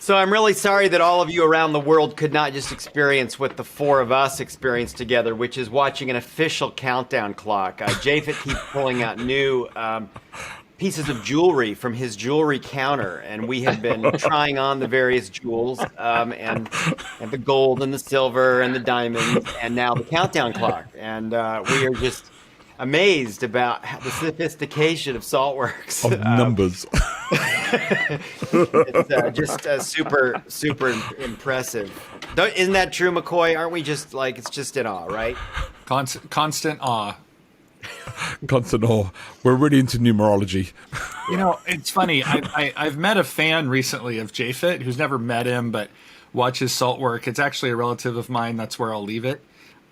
So I'm really sorry that all of you around the world could not just experience what the four of us experienced together, which is watching an official countdown clock. Japhet keeps pulling out new pieces of jewelry from his jewelry counter, and we have been trying on the various jewels, and the gold and the silver and the diamonds, and now the countdown clock. And we are just amazed about the sophistication of Saltworks. Of numbers. It's just super, super impressive. Isn't that true, McCoy? Aren't we just like, it's just in awe, right? Constant awe. Constant awe. We're really into numerology. You know, it's funny. I've met a fan recently of Japhet who's never met him, but watches Salt work. It's actually a relative of mine. That's where I'll leave it.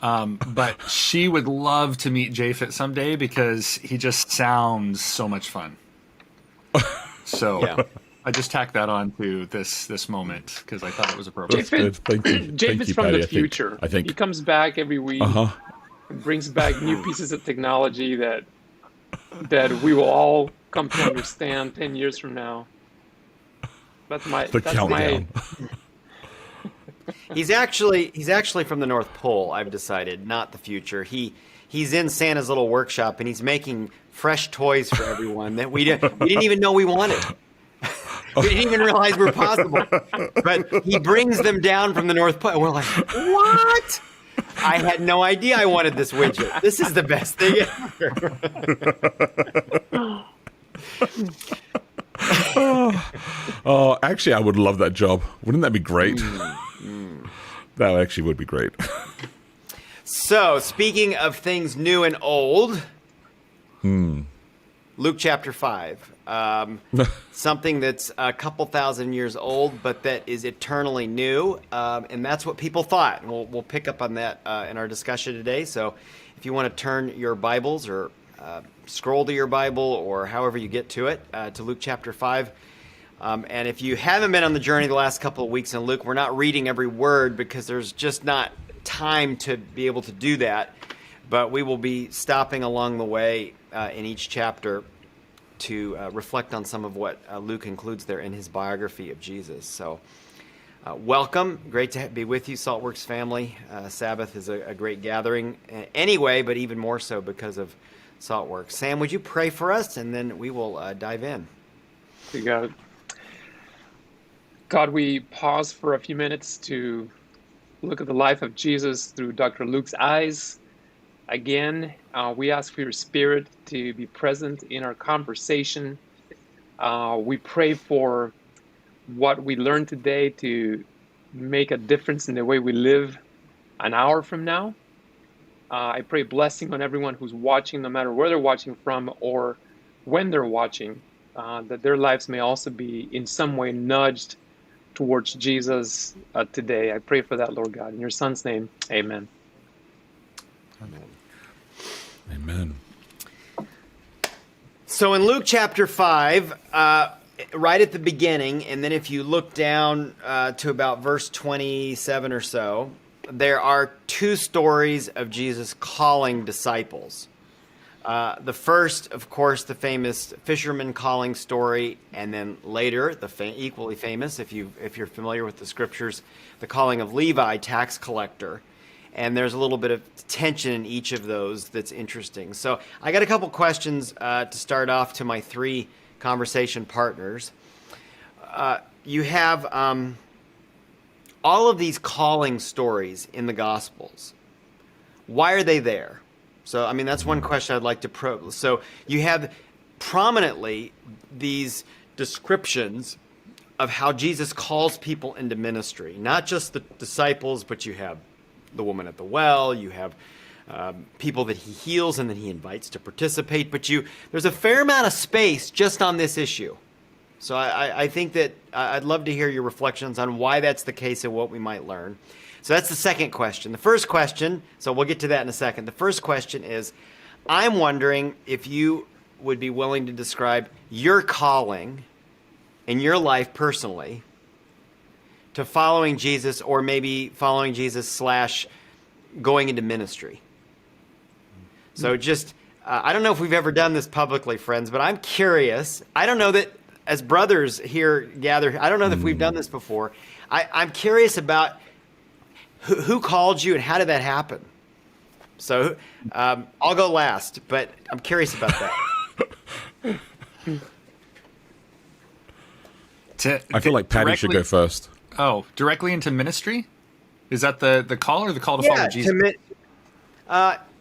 But she would love to meet Japhet someday because he just sounds so much fun. So yeah. I just tacked that on to this moment because I thought it was appropriate. Good. Thank you. Japhet's from the future. I think he comes back every week and brings back new pieces of technology that we will all come to understand 10 years from now. That's my countdown. He's actually from the North Pole, I've decided, not the future. He's in Santa's little workshop and he's making fresh toys for everyone that we didn't even know we wanted. We didn't even realize were possible. But he brings them down from the North Pole. And we're like, what? I had no idea I wanted this widget. This is the best thing ever. Oh, actually, I would love that job. Wouldn't that be great? That actually would be great. So, speaking of things new and old, Luke chapter 5. Something that's a couple thousand years old, but that is eternally new. And that's what people thought. And we'll pick up on that in our discussion today. So if you want to turn your Bibles or scroll to your Bible or however you get to it, to Luke chapter 5. And if you haven't been on the journey the last couple of weeks in Luke, we're not reading every word because there's just not time to be able to do that. But we will be stopping along the way in each chapter to reflect on some of what Luke includes there in his biography of Jesus. So welcome. Great to be with you, Saltworks family. Sabbath is a great gathering anyway, but even more so because of Saltworks. Sam, would you pray for us, and then we will dive in. You got it. God, we pause for a few minutes to look at the life of Jesus through Dr. Luke's eyes. Again, we ask for your Spirit to be present in our conversation. We pray for what we learned today to make a difference in the way we live an hour from now. I pray blessing on everyone who's watching, no matter where they're watching from or when they're watching, that their lives may also be in some way nudged towards Jesus today. I pray for that, Lord God. In your Son's name, amen. Amen. Amen. So in Luke chapter 5, right at the beginning, and then if you look down to about verse 27 or so, there are two stories of Jesus calling disciples. The first, of course, the famous fisherman calling story, and then later, equally famous, if you're familiar with the scriptures, the calling of Levi, tax collector. And there's a little bit of tension in each of those that's interesting. So I got a couple questions to start off to my three conversation partners. You have all of these calling stories in the Gospels. Why are they there? So, I mean, that's one question I'd like to probe. So you have prominently these descriptions of how Jesus calls people into ministry, not just the disciples, but you have the woman at the well, you have people that he heals and then he invites to participate, but there's a fair amount of space just on this issue. So I think that I'd love to hear your reflections on why that's the case and what we might learn. So that's the second question. The first question, so we'll get to that in a second. The first question is, I'm wondering if you would be willing to describe your calling in your life personally to following Jesus, or maybe following Jesus / going into ministry. So just, I don't know if we've ever done this publicly, friends, but I'm curious. I don't know that as brothers here gather, I don't know if we've done this before. I'm curious about who called you and how did that happen? So I'll go last, but I'm curious about that. I feel like Patty should go first. Oh, directly into ministry? Is that the call or the call to follow Jesus?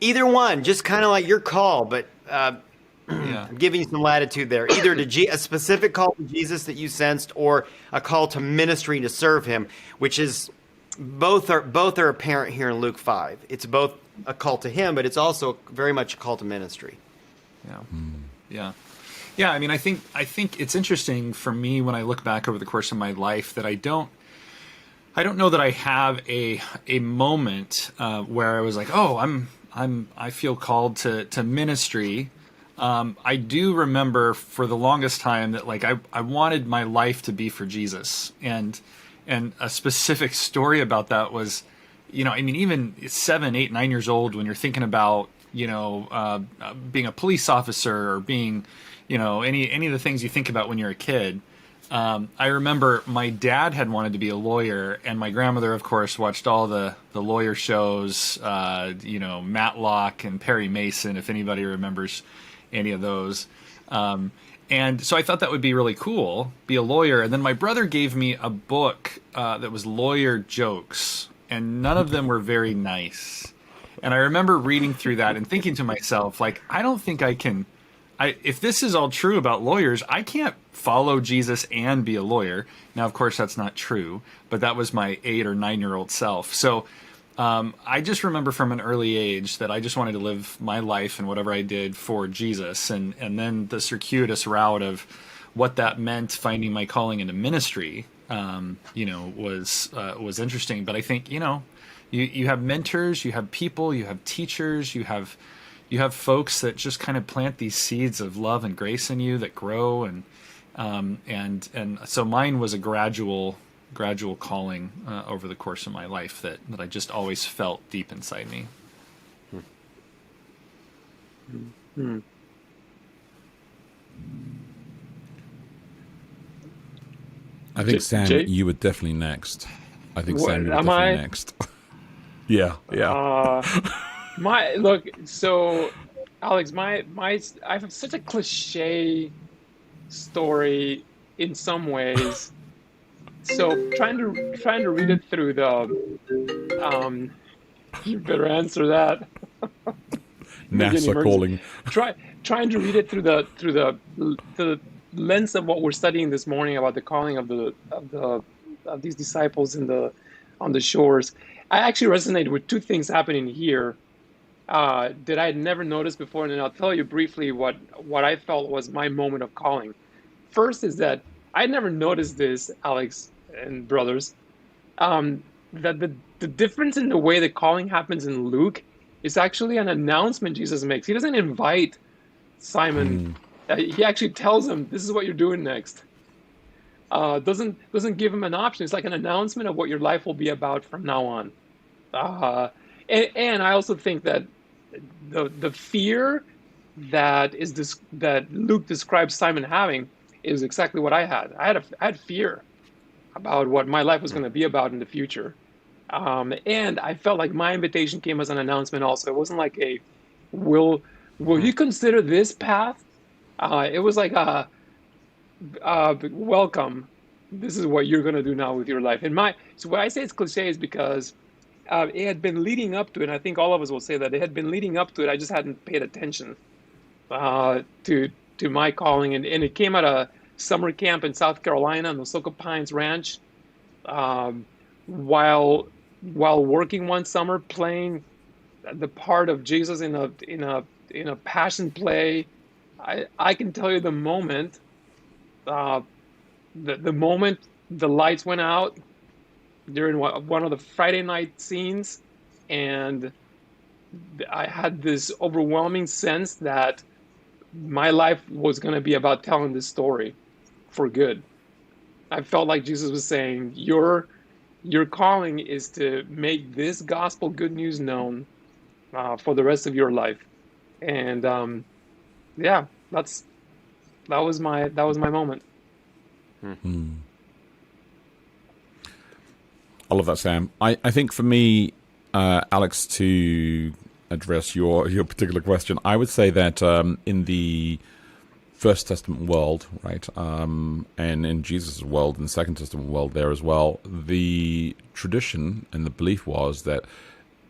Either one, just kind of like your call, but Yeah. I'm giving you some latitude there. Either to a specific call to Jesus that you sensed, or a call to ministry to serve Him, which is both are apparent here in Luke 5. It's both a call to Him, but it's also very much a call to ministry. Yeah. Yeah. I mean, I think it's interesting for me when I look back over the course of my life that I don't know that I have a moment where I was like, oh, I feel called to ministry. I do remember for the longest time that like I wanted my life to be for Jesus, and a specific story about that was, I mean, even 7, 8, 9 years old, when you're thinking about being a police officer or being any of the things you think about when you're a kid. I remember my dad had wanted to be a lawyer, and my grandmother, of course, watched all the lawyer shows, Matlock and Perry Mason, if anybody remembers any of those. And so I thought that would be really cool, be a lawyer. And then my brother gave me a book that was lawyer jokes, and none of them were very nice. And I remember reading through that and thinking to myself, like, I don't think I can... if this is all true about lawyers, I can't follow Jesus and be a lawyer. Now, of course, that's not true, but that was my 8 or 9-year-old self. So I just remember from an early age that I just wanted to live my life and whatever I did for Jesus. And then the circuitous route of what that meant, finding my calling into ministry, was interesting. But I think, you have mentors, you have people, you have teachers, you have folks that just kind of plant these seeds of love and grace in you that grow, and so mine was a gradual calling over the course of my life that I just always felt deep inside me. I think Sam, Jay? you were definitely next. I think What, Sam, you were am definitely I? next. Yeah. So Alex, I have such a cliche story in some ways. So trying to read it through the you better answer that. NASA calling. Trying to read it through the lens of what we're studying this morning about the calling of these disciples on the shores. I actually resonated with two things happening here that I had never noticed before, and then I'll tell you briefly what I felt was my moment of calling. First is that I had never noticed this, Alex and brothers, that the difference in the way the calling happens in Luke is actually an announcement Jesus makes. He doesn't invite Simon. He actually tells him, this is what you're doing next. Doesn't give him an option. It's like an announcement of what your life will be about from now on. And I also think that the fear that Luke describes Simon having is exactly what I had. I had fear about what my life was going to be about in the future. And I felt like my invitation came as an announcement also. It wasn't like will you consider this path? It was like welcome. This is what you're going to do now with your life. So why I say it's cliche is because it had been leading up to it. And I think all of us will say that it had been leading up to it. I just hadn't paid attention to my calling, and it came at a summer camp in South Carolina on the Soka Pines Ranch. While working one summer, playing the part of Jesus in a passion play, I can tell you the moment. The moment the lights went out during one of the Friday night scenes, and I had this overwhelming sense that my life was going to be about telling this story for good. I felt like Jesus was saying, your calling is to make this gospel good news known for the rest of your life. And that was my moment. I love that, Sam. I think for me, Alex, to address your particular question, I would say that in the First Testament world, right, and in Jesus' world, in the Second Testament world there as well, the tradition and the belief was that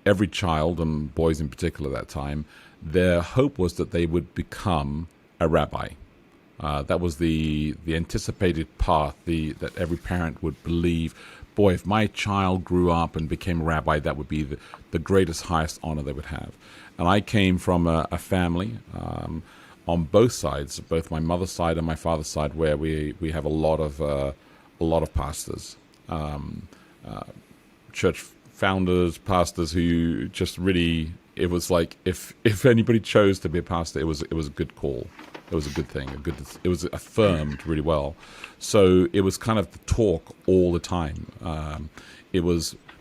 every child, and boys in particular at that time, their hope was that they would become a rabbi. That was the anticipated path that every parent would believe, boy, if my child grew up and became a rabbi, that would be the greatest, highest honor they would have. And I came from a family on both sides, both my mother's side and my father's side, where we have a lot of pastors, church founders, pastors who just really, it was like if anybody chose to be a pastor, it was a good call. It was a good thing. It was affirmed really well. So it was kind of the talk all the time.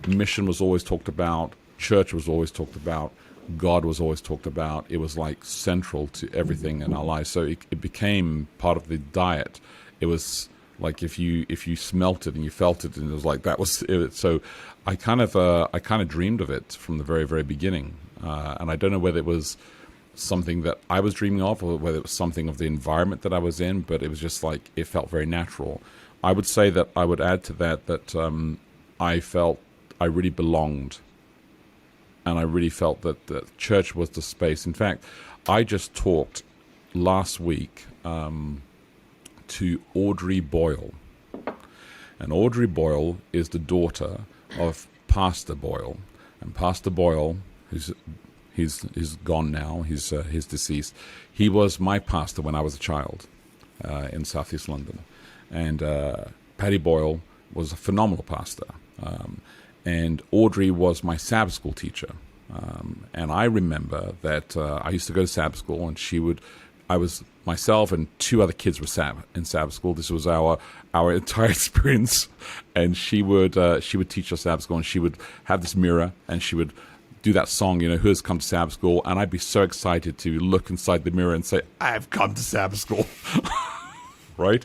Mission was always talked about. Church was always talked about. God was always talked about. It was like central to everything in our lives. So it became part of the diet. It was like if you smelt it and you felt it, and it was like that was it. So I kind of dreamed of it from the very, very beginning. And I don't know whether it was something that I was dreaming of or whether it was something of the environment that I was in, but it was just like it felt very natural. I would say that I would add to that I felt I really belonged. And I really felt that the church was the space. In fact, I just talked last week to Audrey Boyle. And Audrey Boyle is the daughter of Pastor Boyle. And Pastor Boyle, he's gone now, he's deceased. He was my pastor when I was a child in Southeast London. And Paddy Boyle was a phenomenal pastor. And Audrey was my Sabbath school teacher. And I remember that I used to go to Sabbath school, and myself and two other kids were in Sabbath school. This was our entire experience. And she would teach us Sabbath school, and she would have this mirror, and she would do that song, who has come to Sabbath school? And I'd be so excited to look inside the mirror and say, I've come to Sabbath school. Right?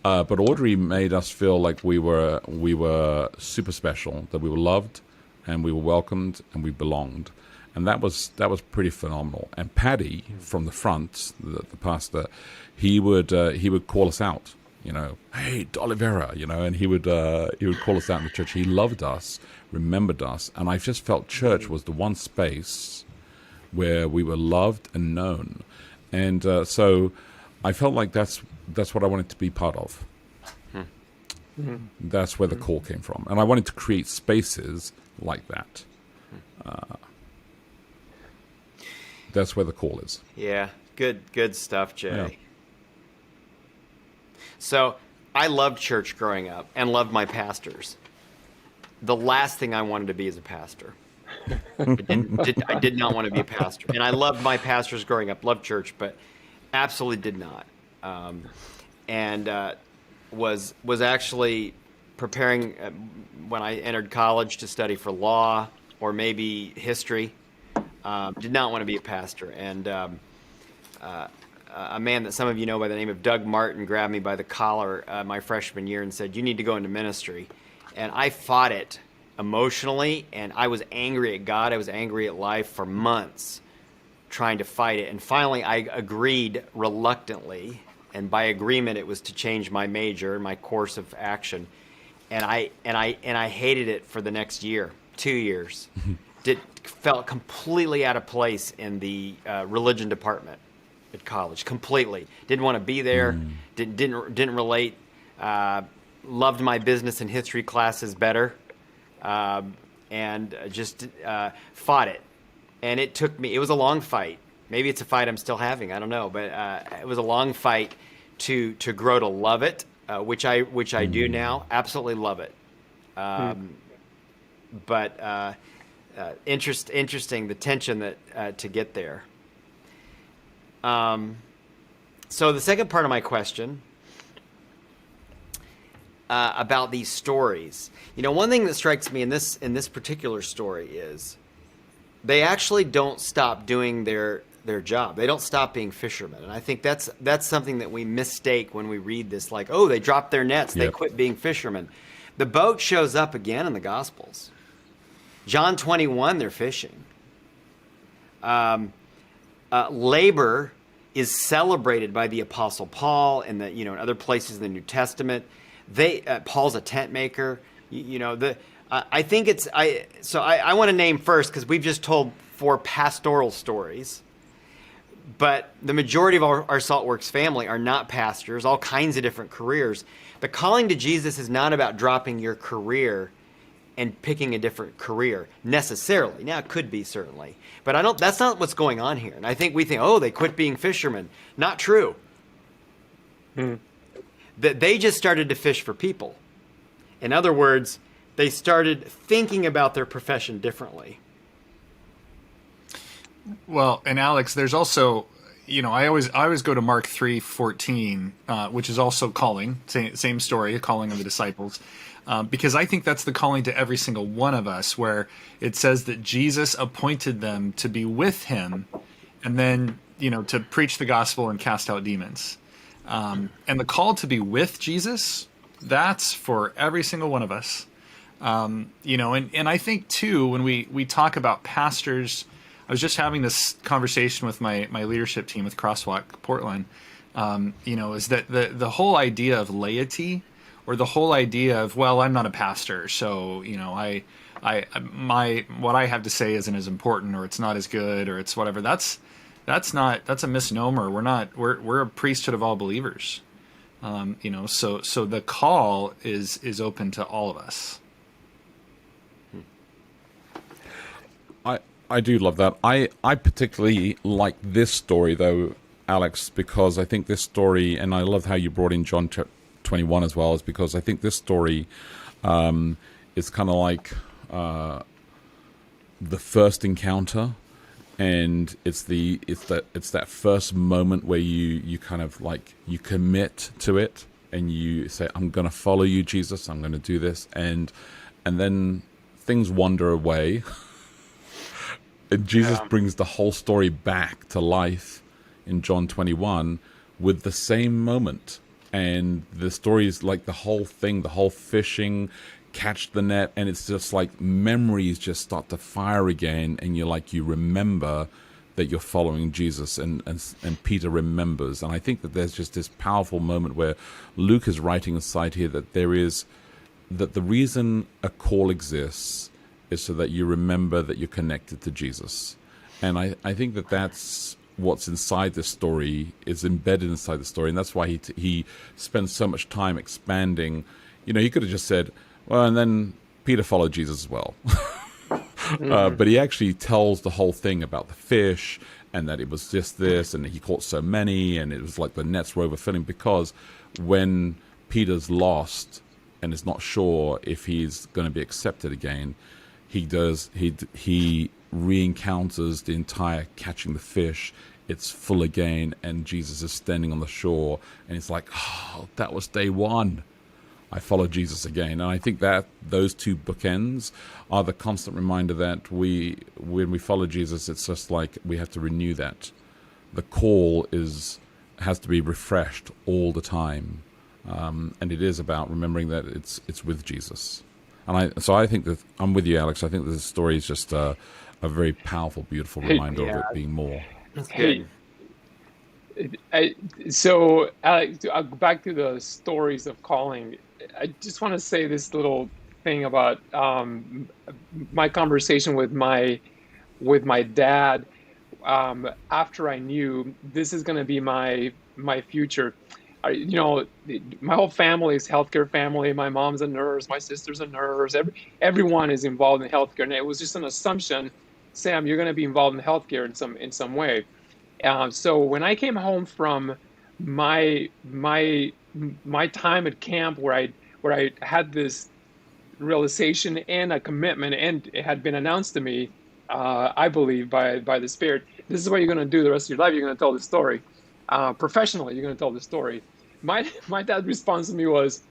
But Audrey made us feel like we were super special, that we were loved and we were welcomed and we belonged. And that was pretty phenomenal. And Paddy from the front, the pastor, he would call us out, hey, D'Olivera, and he would call us out in the church. He loved us, remembered us, and I just felt church was the one space where we were loved and known. And so I felt like that's what I wanted to be part of. That's where the call came from. And I wanted to create spaces like that. That's where the call is. Yeah, good stuff, Jay. Yeah. So I loved church growing up and loved my pastors. The last thing I wanted to be is a pastor. I did not want to be a pastor. And I loved my pastors growing up, loved church, but absolutely did not. Was actually preparing when I entered college to study for law or maybe history. Did not want to be a pastor. And a man that some of you know by the name of Doug Martin grabbed me by the collar my freshman year and said, you need to go into ministry. And I fought it emotionally, and I was angry at God. I was angry at life for months trying to fight it. And finally, I agreed reluctantly. And by agreement, it was to change my major and my course of action. And I hated it for the next year, 2 years. Felt completely out of place in the religion department at college. Completely didn't want to be there. Didn't relate. Loved my business and history classes better, and just fought it. And it took me. It was a long fight. Maybe it's a fight I'm still having. I don't know, but it was a long fight to grow to love it, which I do now. Absolutely love it. But interesting the tension that to get there. So the second part of my question about these stories, one thing that strikes me in this particular story is they actually don't stop doing their their job. They don't stop being fishermen. And I think that's something that we mistake when we read this, like, oh, they dropped their nets, they Yep. quit being fishermen. The boat shows up again in the Gospels. John 21, they're fishing. Labor is celebrated by the Apostle Paul and in other places in the New Testament. Paul's a tent maker. I think I want to name first, because we've just told 4 pastoral stories, but the majority of our Saltworks family are not pastors, all kinds of different careers. The calling to Jesus is not about dropping your career and picking a different career necessarily. Now, it could be, certainly, but that's not what's going on here. And I think we think, oh, they quit being fishermen. Not true. That they just started to fish for people. In other words, they started thinking about their profession differently. Well, and Alex, there's also, I always go to Mark 3:14, which is also calling, same story, a calling of the disciples, because I think that's the calling to every single one of us, where it says that Jesus appointed them to be with him, and then to preach the gospel and cast out demons, and the call to be with Jesus, that's for every single one of us. And I think too, when we talk about pastors, I was just having this conversation with my leadership team with Crosswalk Portland, is that the whole idea of laity, or the whole idea of, well, I'm not a pastor, so, what I have to say isn't as important, or it's not as good, or it's whatever. That's a misnomer. We're a priesthood of all believers. So the call is open to all of us. I do love that. I particularly like this story, though, Alex, because I think this story, and I love how you brought in John 21 as well, is because I think this story is kind of like the first encounter, and it's that first moment where you kind of like, you commit to it, and you say, I'm going to follow you, Jesus. I'm going to do this, and then things wander away. And Jesus brings the whole story back to life in John 21 with the same moment. And the story is like the whole thing, the whole fishing, catch the net, and it's just like memories just start to fire again, and you remember that you're following Jesus, and Peter remembers. And I think that there's just this powerful moment where Luke is writing aside here that the reason a call exists is so that you remember that you're connected to Jesus. And I think that that's what's inside the story, is embedded inside the story, and that's why he spends so much time expanding. He could have just said, well, and then Peter followed Jesus as well. But he actually tells the whole thing about the fish, and that it was just this, and he caught so many, and it was like the nets were overfilling, because when Peter's lost and is not sure if he's going to be accepted again, he re-encounters the entire catching the fish. It's full again, and Jesus is standing on the shore, and it's like, oh, that was day one. I followed Jesus again. And I think that those two bookends are the constant reminder that when we follow Jesus, it's just like we have to renew that. The call has to be refreshed all the time, and it is about remembering that it's with Jesus. And so I think that I'm with you, Alex. I think that this story is just a very powerful, beautiful reminder of it being more. That's good. So, Alex, back to the stories of calling. I just want to say this little thing about my conversation with my dad after I knew this is going to be my future. My whole family is healthcare family. My mom's a nurse. My sister's a nurse. Everyone is involved in healthcare, and it was just an assumption, Sam, you're going to be involved in healthcare in some way. So when I came home from my time at camp, where I had this realization and a commitment, and it had been announced to me, I believe by the Spirit, this is what you're going to do the rest of your life. You're going to tell the story. Professionally, you're going to tell the story. My dad's response to me was,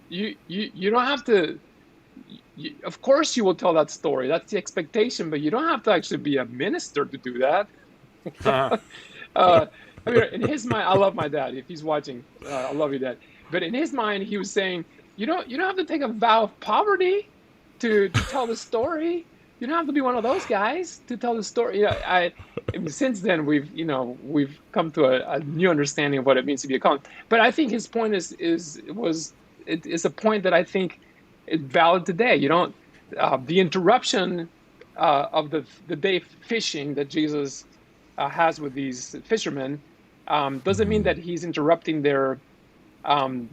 you don't have to. Of course, you will tell that story. That's the expectation, but you don't have to actually be a minister to do that. Uh, I mean, in his mind, I love my dad. If he's watching, I love you, Dad. But in his mind, he was saying, you don't have to take a vow of poverty to tell the story. You don't have to be one of those guys to tell the story. I mean, since then we've come to a new understanding of what it means to be a Colin. But I think his point is a point that I think is valid today. You don't the interruption of the day fishing that Jesus has with these fishermen doesn't mean that he's interrupting their um,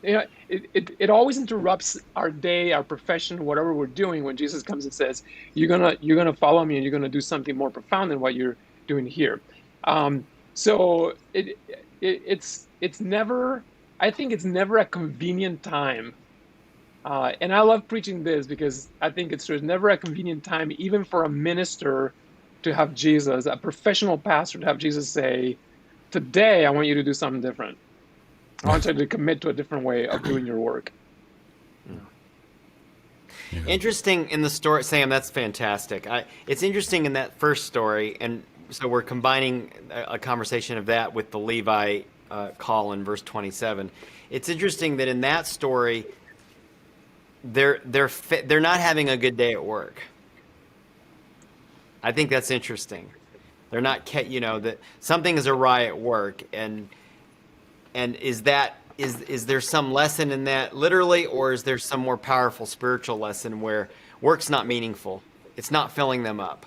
it always interrupts our day, our profession, whatever we're doing when Jesus comes and says, you're gonna follow me and you're gonna do something more profound than what you're doing here. So it's never, I think it's never a convenient time. And I love preaching this because I think it's true. It's never a convenient time, even for a minister to have Jesus, a professional pastor to have Jesus say, today I want you to do something different. I want you to commit to a different way of doing your work. Interesting in the story, Sam. That's fantastic. It's interesting in that first story, and so we're combining a conversation of that with the Levi call in verse 27. It's interesting that in that story, they're not having a good day at work. I think that's interesting. They're not, that something is awry at work, and is there some lesson in that literally, or is there some more powerful spiritual lesson where work's not meaningful, it's not filling them up,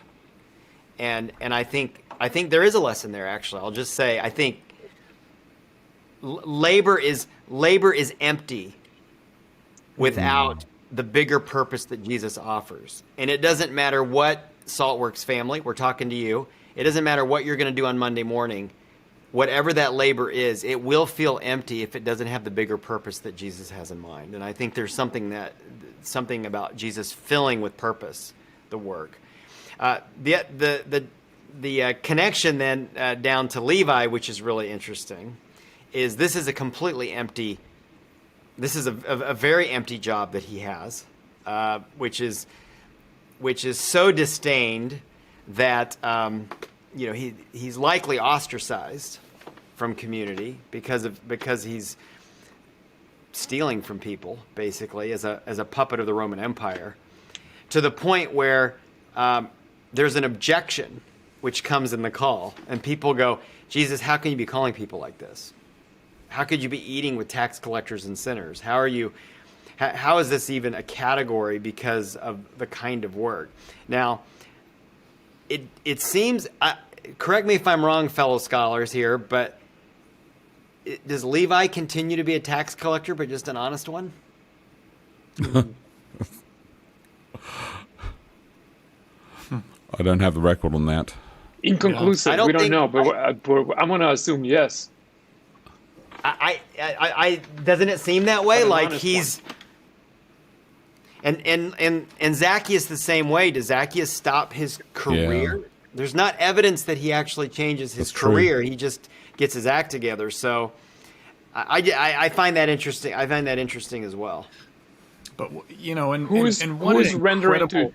and I think there is a lesson there. Actually, I'll just say I think labor is empty without the bigger purpose that Jesus offers, and it doesn't matter what Saltworks family, we're talking to you. It doesn't matter what you're going to do on Monday morning. Whatever that labor is, it will feel empty if it doesn't have the bigger purpose that Jesus has in mind. And I think there's something about Jesus filling with purpose the work. The connection then down to Levi, which is really interesting, is this is a completely empty. This is a very empty job that he has, which is so disdained that he's likely ostracized from community because he's stealing from people, basically, as a puppet of the Roman Empire, to the point where there's an objection which comes in the call, and people go, Jesus, how can you be calling people like this? How could you be eating with tax collectors and sinners? How is this even a category because of the kind of work? Now, it seems, correct me if I'm wrong, fellow scholars here, but does Levi continue to be a tax collector, but just an honest one? I don't have the record on that. Inconclusive. We don't know, but I'm going to assume yes. I doesn't it seem that way? Like he's and Zacchaeus the same way. Does Zacchaeus stop his career? Yeah. There's not evidence that he actually changes his career. He just gets his act together. So I find that interesting. I find that interesting as well. But and who is rendering to?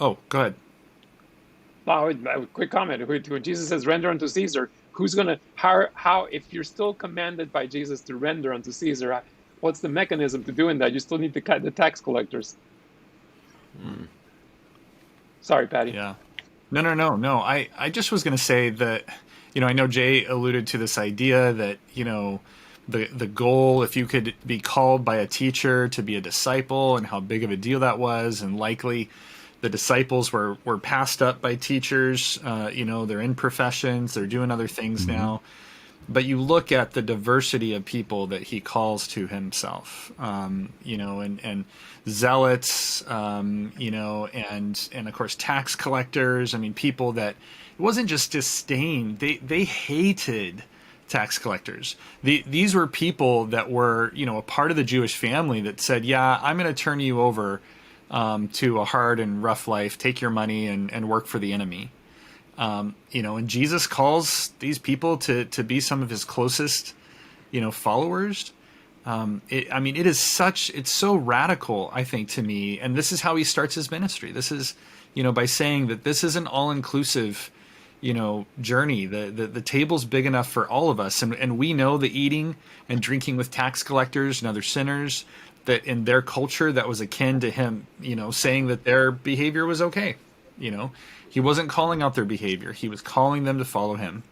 Oh, go ahead. A quick comment. When Jesus says render unto Caesar, who's going to how if you're still commanded by Jesus to render unto Caesar, what's the mechanism to doing that? You still need to cut the tax collectors. Sorry, Patty. Yeah. No. I just was going to say that, I know Jay alluded to this idea that, the goal, if you could be called by a teacher to be a disciple, and how big of a deal that was, and likely the disciples were passed up by teachers. They're in professions, they're doing other things now. But you look at the diversity of people that he calls to himself, and zealots, and of course tax collectors. I mean, people that it wasn't just disdain; they hated tax collectors. These were people that were a part of the Jewish family that said, "Yeah, I'm going to turn you over to a hard and rough life. Take your money and work for the enemy." And Jesus calls these people to be some of his closest, followers. It's so radical, I think, to me. And this is how he starts his ministry. This is, by saying that this is an all-inclusive, journey. The table's big enough for all of us, and we know that eating and drinking with tax collectors and other sinners, that in their culture that was akin to him, saying that their behavior was okay. He wasn't calling out their behavior; he was calling them to follow him.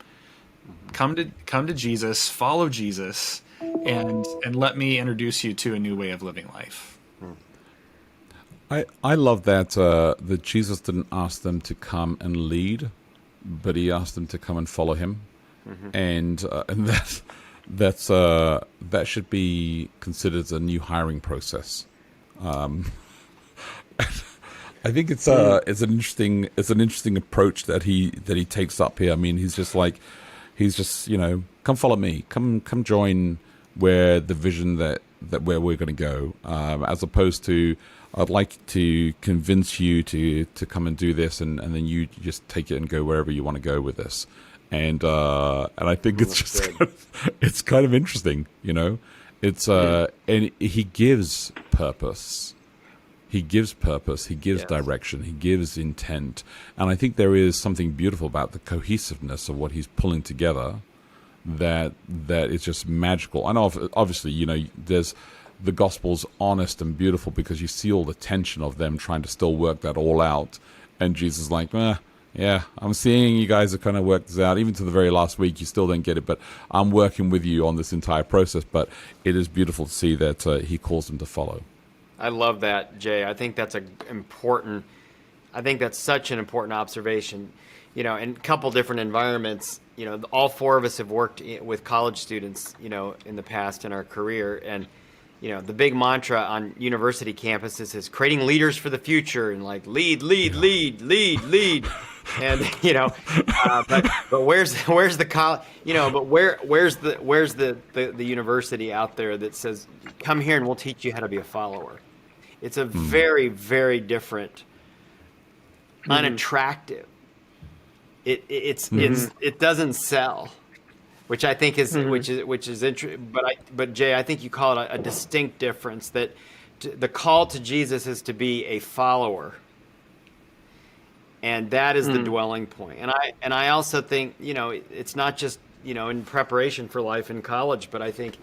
Come to Jesus, follow Jesus, and let me introduce you to a new way of living life. I love that that Jesus didn't ask them to come and lead, but he asked them to come and follow him, and that should be considered a new hiring process. I think it's an interesting approach that he takes up here. I mean, he's just come follow me, come join where the vision that where we're going to go, as opposed to I'd like to convince you to come and do this, and then you just take it and go wherever you want to go with this. And I think it's just it's kind of interesting, It's and he gives purpose. He gives purpose, he gives direction, he gives intent. And I think there is something beautiful about the cohesiveness of what he's pulling together that is just magical. I know, obviously, there's the gospel's honest and beautiful because you see all the tension of them trying to still work that all out. And Jesus is like, yeah, I'm seeing you guys are kind of worked this out. Even to the very last week, you still don't get it, but I'm working with you on this entire process. But it is beautiful to see that he calls them to follow. I love that, Jay. I think that's such an important observation. In a couple different environments, all four of us have worked with college students, in the past in our career. And, the big mantra on university campuses is creating leaders for the future and like lead. And, but where's the college, but where's the university out there that says, come here and we'll teach you how to be a follower. It's a very, very different, unattractive. It doesn't sell, which I think is which is interesting. But Jay, I think you call it a distinct difference. That the call to Jesus is to be a follower, and that is the dwelling point. And I also think it's not just in preparation for life in college, but I think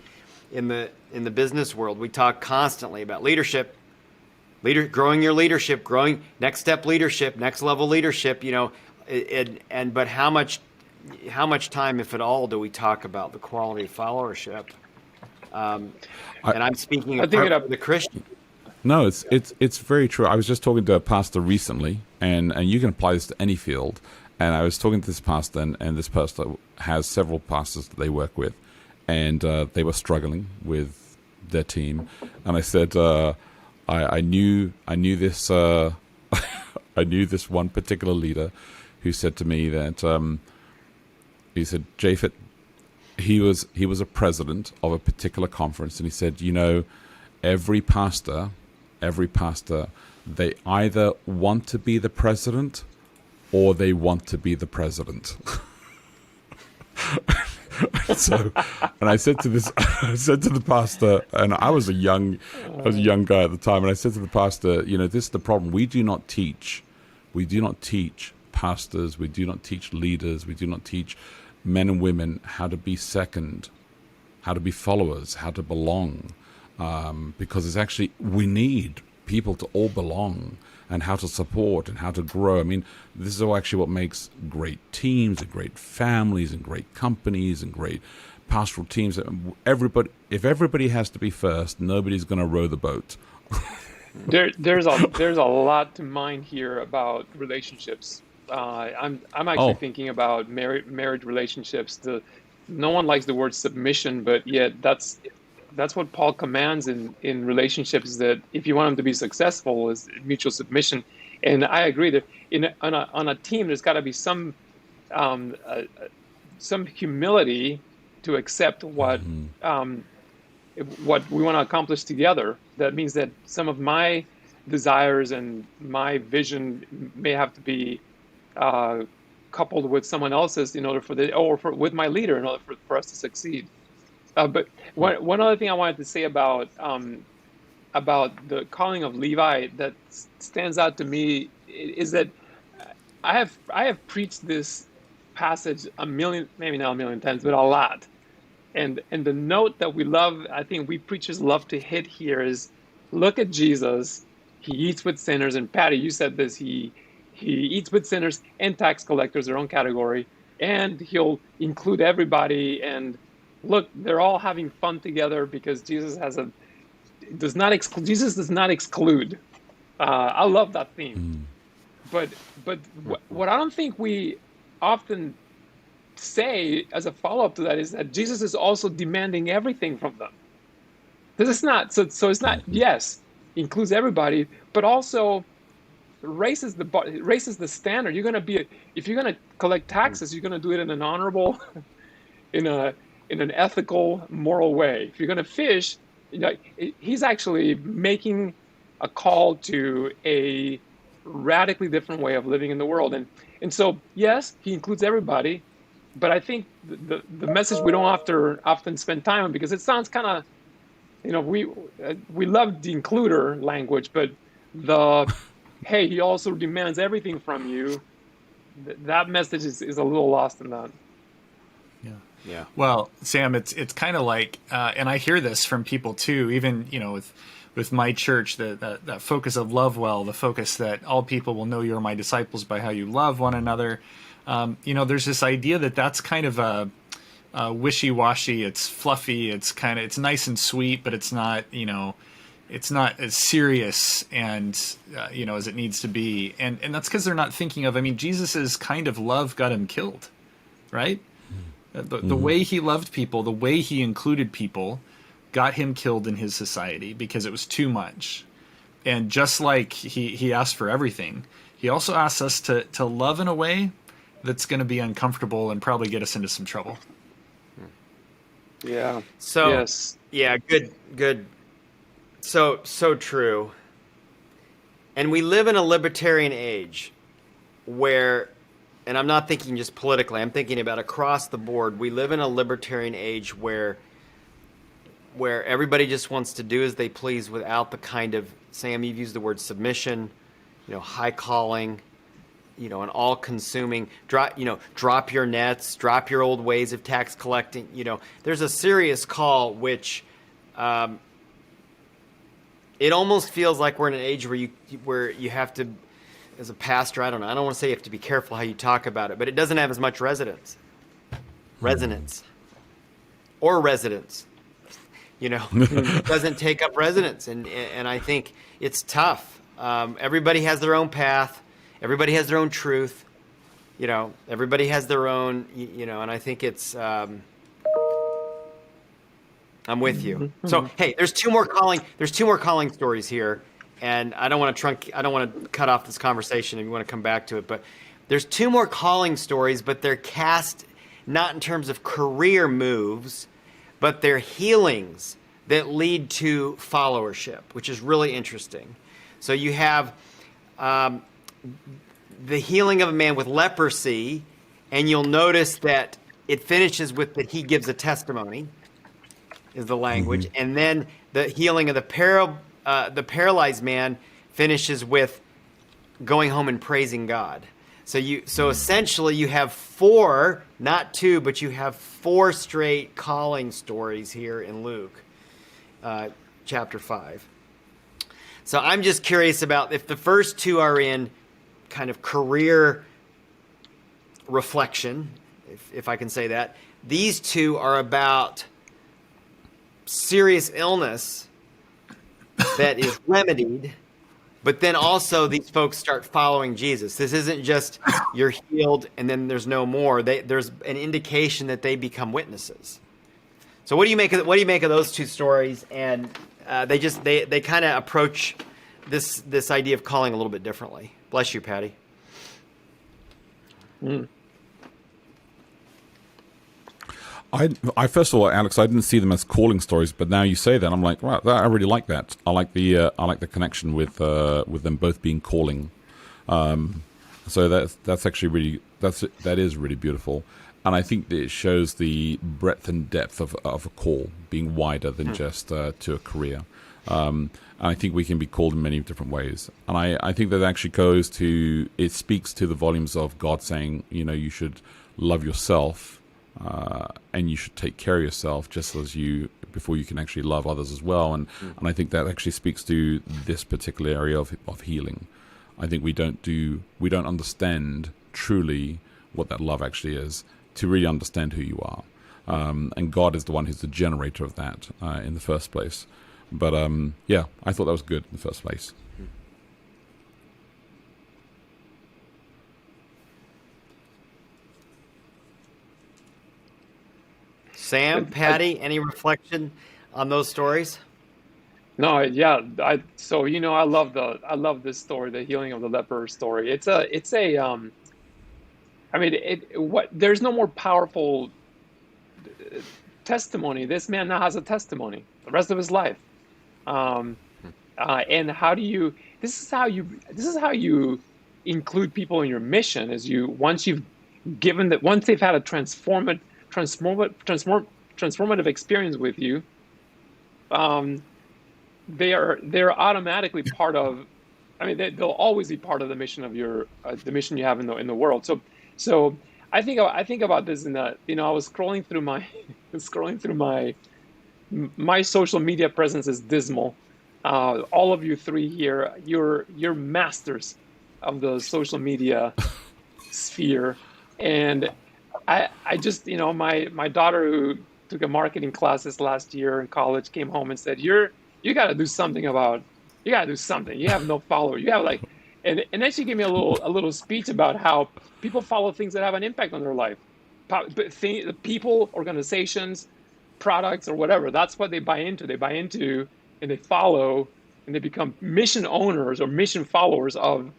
in the business world we talk constantly about leadership. Growing your leadership, growing next step leadership, next level leadership, but how much time, if at all, do we talk about the quality of followership? And I'm speaking of the Christian. No, it's very true. I was just talking to a pastor recently, and you can apply this to any field. And I was talking to this pastor, and this pastor has several pastors that they work with, and they were struggling with their team. And I said, I knew this I knew this one particular leader who said to me that he said, Japhet, he was a president of a particular conference, and he said, every pastor, they either want to be the president or they want to be the president. So, and I said to the pastor, and I was a young guy at the time, and I said to the pastor, this is the problem. We do not teach pastors, we do not teach leaders, we do not teach men and women how to be second, how to be followers, how to belong, because it's actually, we need people to all belong, and how to support and how to grow. I mean, this is all actually what makes great teams and great families and great companies and great pastoral teams. If everybody has to be first, nobody's going to row the boat. There's a lot to mine here about relationships. I'm actually thinking about marriage relationships. No one likes the word submission, but yet that's what Paul commands in relationships, is that if you want them to be successful, is mutual submission. And I agree that on a team, there's got to be some humility to accept what we want to accomplish together. That means that some of my desires and my vision may have to be coupled with someone else's in order with my leader in order for us to succeed. But one other thing I wanted to say about the calling of Levi that stands out to me is that I have preached this passage a million, maybe not a million times, but a lot. And the note that we love, I think we preachers love to hit here is, look at Jesus. He eats with sinners. And Patty, you said this. He eats with sinners and tax collectors, their own category, and he'll include everybody. And look, they're all having fun together because Jesus does not exclude. I love that theme. But what I don't think we often say as a follow-up to that is that Jesus is also demanding everything from them. This is not so it's not, yes, includes everybody, but also raises the standard. You're going to be, if you're going to collect taxes, you're going to do it in an honorable, in an ethical, moral way. If you're going to fish, he's actually making a call to a radically different way of living in the world. And so, yes, he includes everybody, but I think the message we don't often spend time on, because it sounds kind of, we love the includer language, but hey, he also demands everything from you. That message is a little lost in that. Yeah. Well, Sam, it's kind of like, and I hear this from people too, even, with my church, that focus of love well, the focus that all people will know you're my disciples by how you love one another. There's this idea that's kind of a wishy-washy. It's fluffy. It's nice and sweet, but it's not, it's not as serious and, as it needs to be. And that's because they're not thinking of, Jesus's kind of love got him killed, right? The way he loved people, the way he included people, got him killed in his society because it was too much. And just like he asked for everything, he also asks us to love in a way that's going to be uncomfortable and probably get us into some trouble. Yeah. So, yes. Yeah, good. So true. And we live in a libertarian age where, and I'm not thinking just politically, I'm thinking about across the board. We live in a libertarian age where everybody just wants to do as they please without the kind of, Sam, you've used the word submission, high calling, an all-consuming, drop your nets, drop your old ways of tax collecting. There's a serious call, which it almost feels like we're in an age where you have to, as a pastor, I don't want to say you have to be careful how you talk about it, but it doesn't have as much resonance. It doesn't take up resonance, and I think it's tough. Everybody has their own path. Everybody has their own truth. Everybody has their own. And I think it's. I'm with you. So hey, there's two more calling stories here, and I don't want to cut off this conversation. If you want to come back to it, but there's two more calling stories, but they're cast not in terms of career moves, but they're healings that lead to followership, which is really interesting. So you have the healing of a man with leprosy, and you'll notice that it finishes with that he gives a testimony, is the language, and then the healing of the paralyzed man finishes with going home and praising God. So essentially you have four, not two, but you have four straight calling stories here in Luke, chapter 5. So I'm just curious about if the first two are in kind of career reflection, if I can say that. These two are about serious illness that is remedied, but then also these folks start following Jesus. This isn't just you're healed and then there's no more. There's an indication that they become witnesses. So what do you make of those two stories? And they kind of approach this idea of calling a little bit differently. Bless you, Patty. I first of all, Alex, I didn't see them as calling stories, but now you say that, I'm like, wow, I really like that. I like the connection with them both being calling. So that's actually really that is really beautiful, and I think that it shows the breadth and depth of a call being wider than just to a career. And I think we can be called in many different ways, and I think that actually it speaks to the volumes of God saying, you should love yourself, and you should take care of yourself just as before you can actually love others as well. And I think that actually speaks to this particular area of healing. I think we don't understand truly what that love actually is, to really understand who you are. And God is the one who's the generator of that in the first place. But yeah, I thought that was good in the first place. Sam, Patty, any reflection on those stories? No, yeah. So I love this story, the healing of the leper story. I mean, there's no more powerful testimony. This man now has a testimony the rest of his life. And this is how you include people in your mission, is once they've had a transformative experience with you, they're automatically part of. I mean, they'll always be part of the mission of the mission you have in the world. So I think about this in that, I was scrolling through my social media presence is dismal. All of you three here, you're masters of the social media sphere, and I just, my daughter, who took a marketing class this last year in college, came home and said, you got to do something. You have no follower. You have and then she gave me a little speech about how people follow things that have an impact on their life, people, organizations, products, or whatever. That's what they buy into. They buy into and they follow, and they become mission owners or mission followers of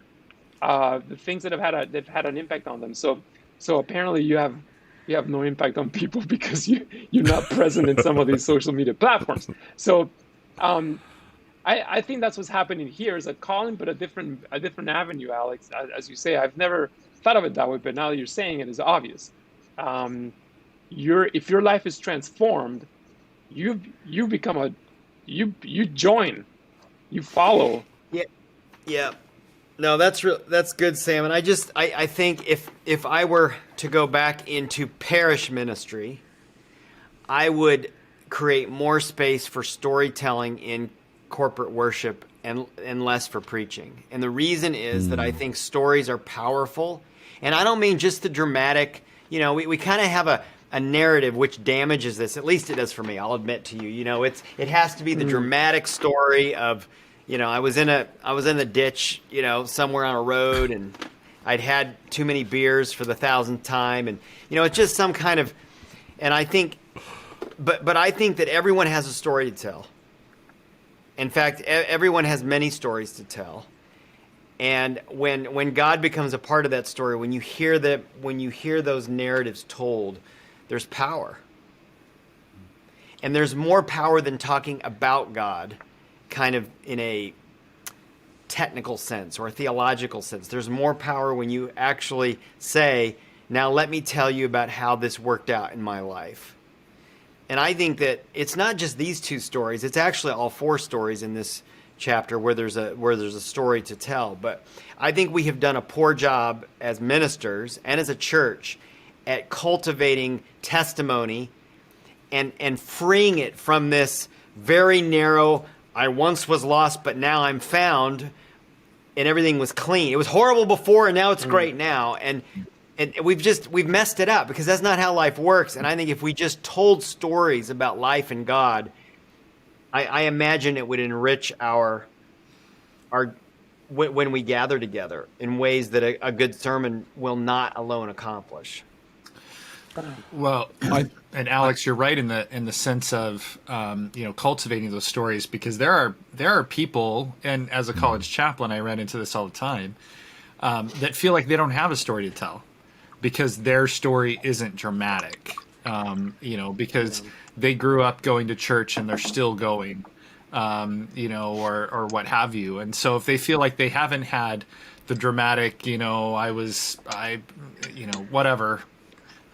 the things that they've had an impact on them. So apparently you have no impact on people because you're not present in some of these social media platforms. So I think that's what's happening here, is a calling, but a different avenue, Alex. As you say, I've never thought of it that way, but now that you're saying it, is obvious. If your life is transformed, you become you join, you follow. Yeah. No, that's good, Sam. And I think if I were to go back into parish ministry, I would create more space for storytelling in corporate worship and less for preaching. And the reason is that I think stories are powerful. And I don't mean just the dramatic, we kind of have a narrative which damages this. At least it does for me. I'll admit to you. It has to be the dramatic story of, I was in the ditch, somewhere on a road, and I'd had too many beers for the 1,000th time, and it's just some kind of. And I think, but I think that everyone has a story to tell. In fact, everyone has many stories to tell. And when God becomes a part of that story, when you hear those narratives told, there's power. And there's more power than talking about God, kind of in a technical sense or a theological sense. There's more power when you actually say, now let me tell you about how this worked out in my life. And I think that it's not just these two stories, it's actually all four stories in this chapter where there's a story to tell. But I think we have done a poor job as ministers and as a church at cultivating testimony and freeing it from this very narrow, I once was lost, but now I'm found, and everything was clean. It was horrible before, and now it's great now. And we've messed it up, because that's not how life works. And I think if we just told stories about life and God, I imagine it would enrich our when we gather together in ways that a good sermon will not alone accomplish. Well, and Alex, you're right in the sense of cultivating those stories, because there are people, and as a college chaplain, I ran into this all the time, that feel like they don't have a story to tell because their story isn't dramatic. Because they grew up going to church and they're still going, or what have you. And so if they feel like they haven't had the dramatic, whatever.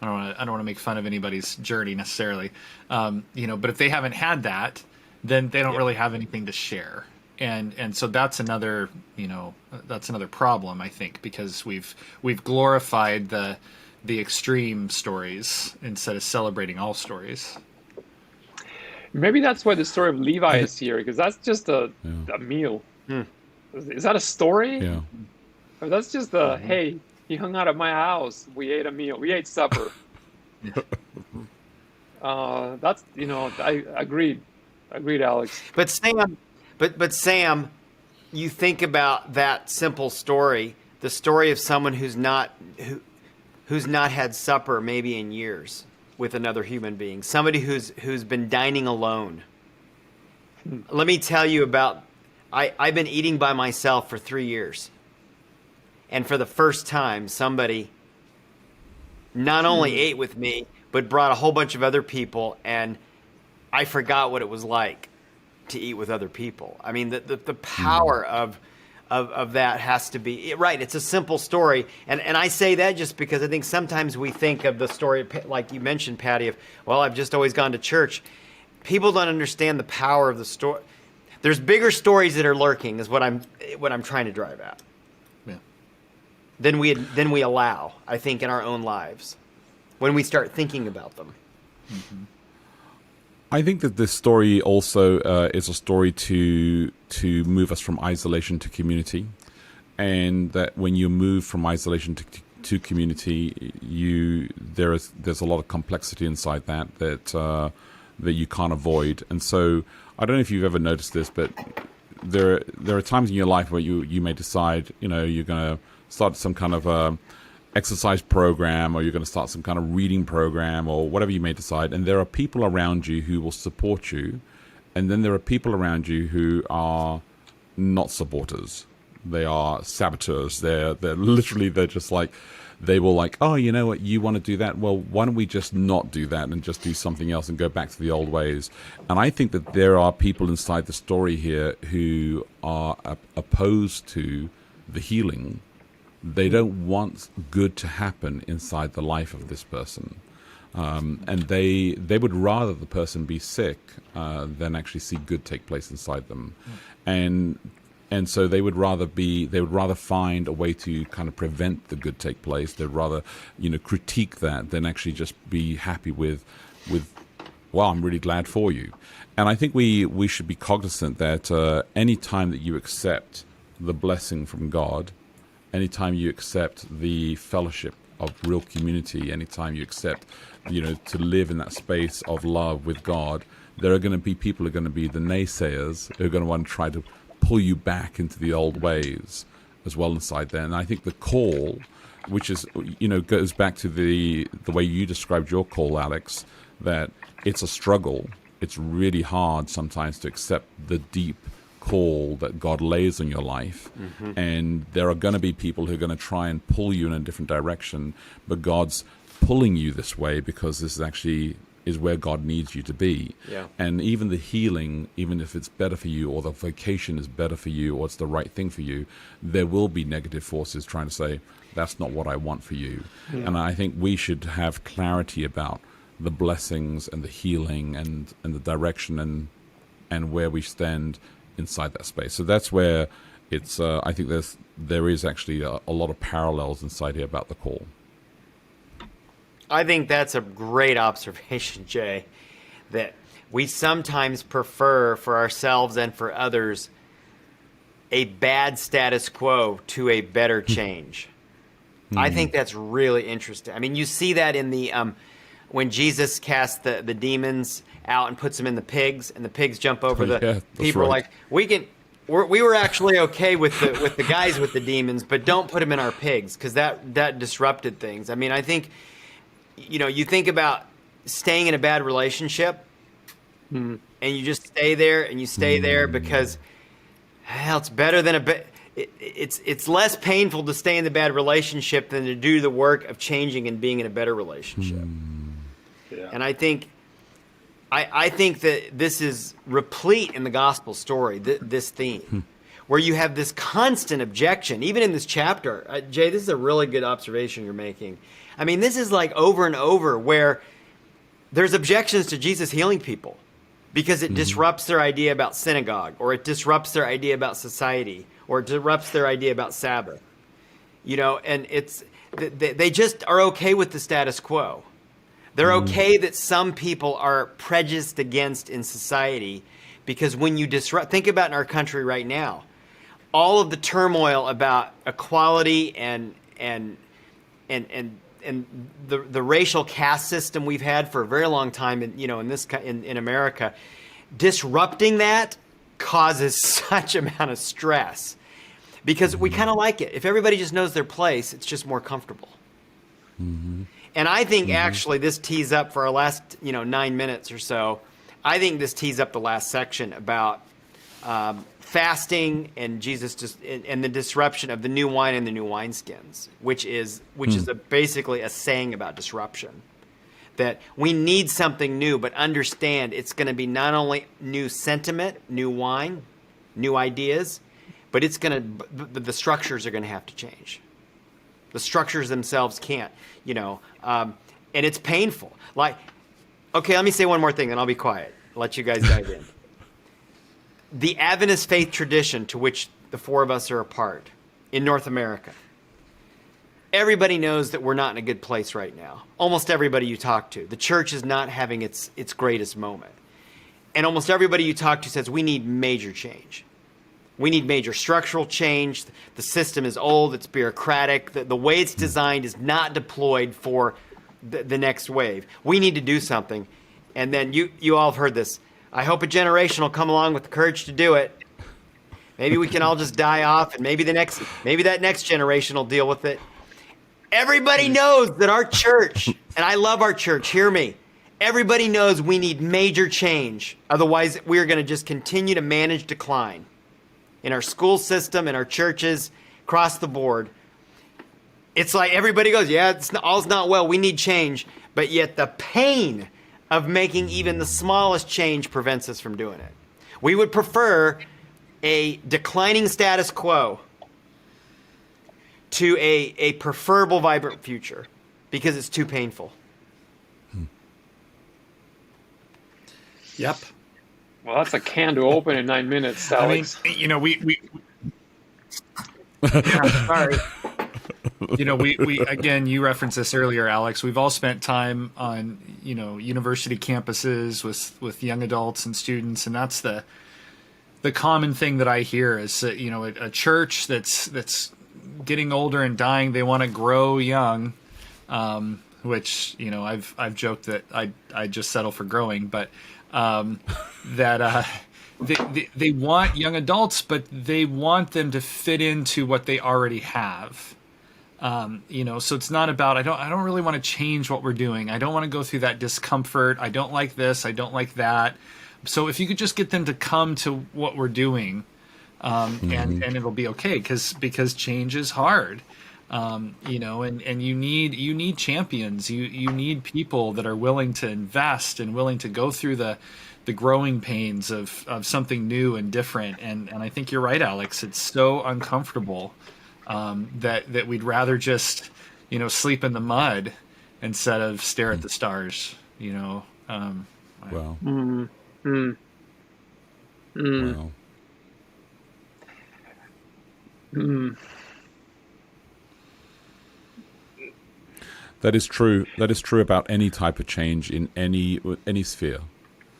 I don't want to make fun of anybody's journey necessarily, but if they haven't had that, then they don't really have anything to share, and so that's another problem, I think, because we've glorified the the extreme stories instead of celebrating all stories. Maybe that's why the story of Levi is here, because that's just a meal. Hmm. Is that a story? Yeah. Or that's just hey, he hung out at my house. We ate a meal. We ate supper. That's, I agreed. Agreed, Alex. But Sam, you think about that simple story, the story of someone who's not had supper maybe in years with another human being, somebody who's been dining alone. Let me tell you about, I've been eating by myself for 3 years. And for the first time, somebody not only ate with me, but brought a whole bunch of other people, and I forgot what it was like to eat with other people. I mean, the power of that has to be right. It's a simple story, and I say that just because I think sometimes we think of the story, like you mentioned, Patty, of, well, I've just always gone to church. People don't understand the power of the story. There's bigger stories that are lurking, is what I'm trying to drive at. Yeah. Than we allow, I think, in our own lives when we start thinking about them. Mm-hmm. I think that this story also is a story to move us from isolation to community, and that when you move from isolation to community, there's a lot of complexity inside that you can't avoid. And so I don't know if you've ever noticed this, but there are times in your life where you may decide, you're going to start some kind of exercise program, or you're going to start some kind of reading program, or whatever you may decide, and there are people around you who will support you, and then there are people around you who are not supporters. They are saboteurs. They're just like, they will like, oh, you know what, you want to do that? Well, why don't we just not do that and just do something else and go back to the old ways? And I think that there are people inside the story here who are opposed to the healing. They don't want good to happen inside the life of this person. And they would rather the person be sick than actually see good take place inside them. And so they would rather find a way to kind of prevent the good take place. They'd rather, critique that than actually just be happy with, well, I'm really glad for you. And I think we should be cognizant that any time that you accept the blessing from God, anytime you accept the fellowship of real community, anytime you accept, to live in that space of love with God, there are going to be people who are going to be the naysayers who are going to want to try to pull you back into the old ways as well inside there. And I think the call, which is, goes back to the way you described your call, Alex, that it's a struggle. It's really hard sometimes to accept the deep call that God lays on your life. Mm-hmm. And there are going to be people who are going to try and pull you in a different direction, but God's pulling you this way because this is where God needs you to be. Yeah. And even the healing, even if it's better for you, or the vocation is better for you, or it's the right thing for you, there will be negative forces trying to say, that's not what I want for you. Yeah. And I think we should have clarity about the blessings and the healing and the direction and where we stand inside that space. So that's where it's I think there is actually a lot of parallels inside here about the call. I think that's a great observation, Jay, that we sometimes prefer for ourselves and for others a bad status quo to a better change. I think that's really interesting. I mean, you see that in the when Jesus casts the demons out and puts them in the pigs, and the pigs jump over people. Right. Like, we were actually okay with the guys with the demons, but don't put them in our pigs, because that disrupted things. I mean, I think, you think about staying in a bad relationship, and you just stay there and you stay there because, hell, it's better than it's less painful to stay in the bad relationship than to do the work of changing and being in a better relationship. Yeah. And I think that this is replete in the gospel story, this theme, where you have this constant objection, even in this chapter. Jay, this is a really good observation you're making. I mean, this is like over and over where there's objections to Jesus healing people because it disrupts their idea about synagogue, or it disrupts their idea about society, or it disrupts their idea about Sabbath. and they just are okay with the status quo. They're okay that some people are prejudiced against in society, because when you disrupt, think about in our country right now, all of the turmoil about equality and the racial caste system we've had for a very long time in America, disrupting that causes such amount of stress, because we kind of like it. If everybody just knows their place, it's just more comfortable. Mm-hmm. And I think actually this tees up for our last 9 minutes or so. I think this tees up the last section about fasting and Jesus and the disruption of the new wine and the new wineskins, which is basically a saying about disruption. That we need something new, but understand it's going to be not only new sentiment, new wine, new ideas, but the structures are going to have to change. The structures themselves can't, and it's painful. Like, okay, let me say one more thing, then I'll be quiet. I'll let you guys dive in. The Adventist faith tradition, to which the four of us are a part in North America, everybody knows that we're not in a good place right now. Almost everybody you talk to. The church is not having its greatest moment. And almost everybody you talk to says we need major change. We need major structural change. The system is old. It's bureaucratic. The way it's designed is not deployed for the next wave. We need to do something. And then you all have heard this. I hope a generation will come along with the courage to do it. Maybe we can all just die off, and maybe that next generation will deal with it. Everybody knows that our church, and I love our church, hear me. Everybody knows we need major change. Otherwise, we're going to just continue to manage decline in our school system, in our churches, across the board. It's like everybody goes, yeah, all's not well. We need change. But yet the pain of making even the smallest change prevents us from doing it. We would prefer a declining status quo to a preferable, vibrant future, because it's too painful. Yep. Well, that's a can to open in 9 minutes, Alex. I mean, we yeah, sorry. We again, you referenced this earlier, Alex. We've all spent time on, university campuses with young adults and students, and that's the common thing that I hear is that, a church that's getting older and dying, they want to grow young, which, I've joked that I just settle for growing, but that they want young adults, but they want them to fit into what they already have. So it's not about, I don't really want to change what we're doing. I don't want to go through that discomfort. I don't like this. I don't like that. So if you could just get them to come to what we're doing, and it'll be okay, because change is hard. And you need champions. You need people that are willing to invest and willing to go through the growing pains of something new and different. And I think you're right, Alex. It's so uncomfortable that we'd rather just sleep in the mud instead of stare at the stars. Wow. Wow. That is true. That is true about any type of change in any sphere.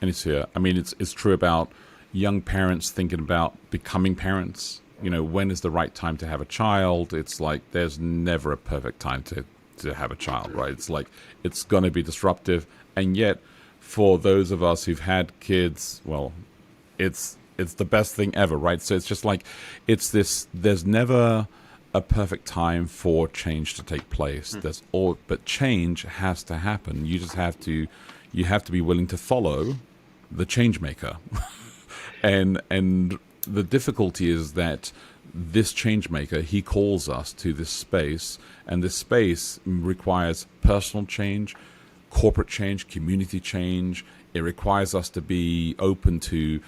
Any sphere. I mean, it's true about young parents thinking about becoming parents. When is the right time to have a child? It's like there's never a perfect time to have a child, right? It's like it's going to be disruptive, and yet for those of us who've had kids, well, it's the best thing ever, right? So it's just like there's never a perfect time for change to take place. But change has to happen. You just have to be willing to follow the change maker. and the difficulty is that this change maker, he calls us to this space, and this space requires personal change, corporate change, community change. It requires us to be open to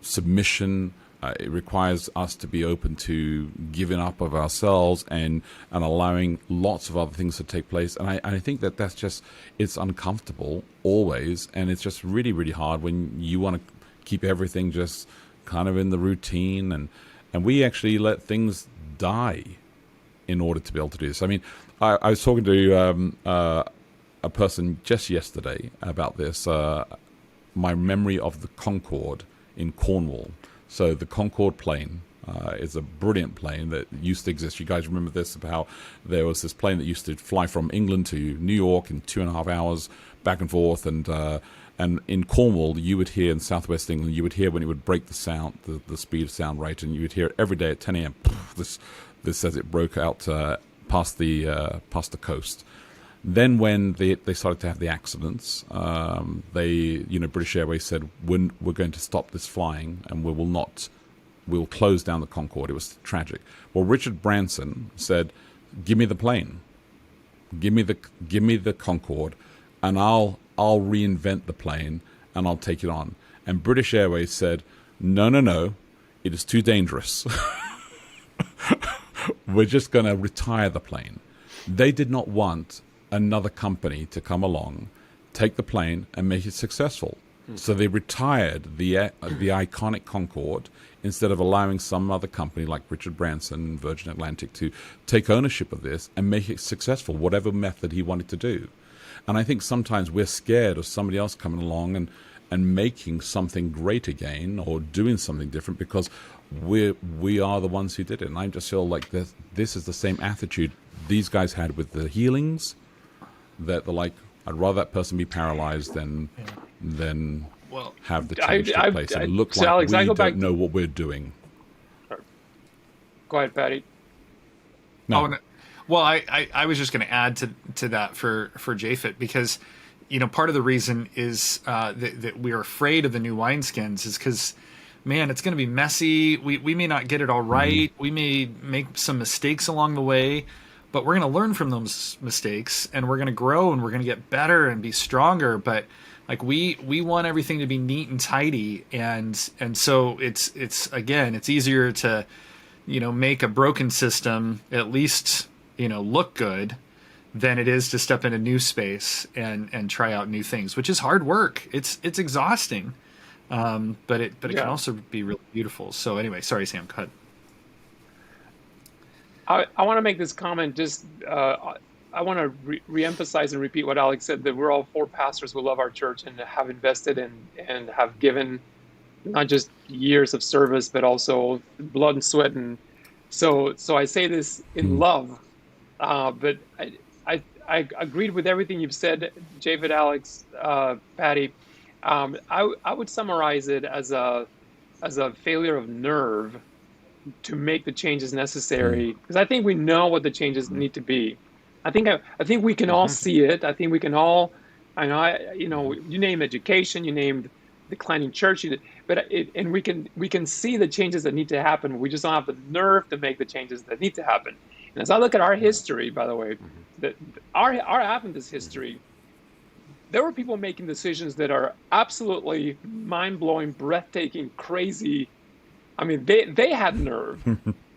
submission. It requires us to be open to giving up of ourselves and allowing lots of other things to take place. And I think that's just, it's uncomfortable always. And it's just really, really hard when you want to keep everything just kind of in the routine. And we actually let things die. in order to be able to do this. I mean, I was talking to a person just yesterday about this. My memory of the Concorde in Cornwall. So the Concorde plane is a brilliant plane that used to exist. You guys remember this, about how there was this plane that used to fly from England to New York in 2.5 hours back and forth, and in Cornwall, you would hear in southwest England, you would hear when it would break the sound, the speed of sound rate, and you would hear it every day at 10 a.m. This as it broke out past the coast. Then when they started to have the accidents, British Airways said, we're going to stop this flying and we'll close down the Concorde. It was tragic. Well, Richard Branson said, give me the plane. Give me the Concorde, and I'll reinvent the plane and I'll take it on. And British Airways said, no, it is too dangerous. We're just going to retire the plane. They did not want another company to come along, take the plane, and make it successful. So they retired the iconic Concorde instead of allowing some other company like Richard Branson, Virgin Atlantic, to take ownership of this and make it successful, whatever method he wanted to do. And I think sometimes we're scared of somebody else coming along and making something great again or doing something different because we are the ones who did it. And I just feel like this is the same attitude these guys had with the healings, that they're like, I'd rather that person be paralyzed than have the change take place. And look like Alex, we don't know what we're doing. Go ahead, Patty. No. Oh, no. Well, I was just going to add to that for Japhet, because part of the reason is that we're afraid of the new wineskins is because, man, it's going to be messy. We may not get it all right. We may make some mistakes along the way, but we're going to learn from those mistakes, and we're going to grow, and we're going to get better and be stronger. But like we want everything to be neat and tidy, and so it's easier to make a broken system at least look good than it is to step in a new space and try out new things, which is hard work. It's exhausting, but it can also be really beautiful. So anyway, sorry, Sam, go ahead. I want to make this comment. Just I want to re-emphasize and repeat what Alex said, that we're all 4 pastors who love our church and have invested and have given not just years of service, but also blood and sweat. And so I say this in love, but I agreed with everything you've said, Japhet, Alex, Patty. I would summarize it as a failure of nerve to make the changes necessary, because I think we know what the changes need to be. I think we can all see it. I think we can all. You name education, you named declining church, and we can see the changes that need to happen. We just don't have the nerve to make the changes that need to happen. And as I look at our history, by the way, our Adventist history, there were people making decisions that are absolutely mind-blowing, breathtaking, crazy. I mean, they had nerve.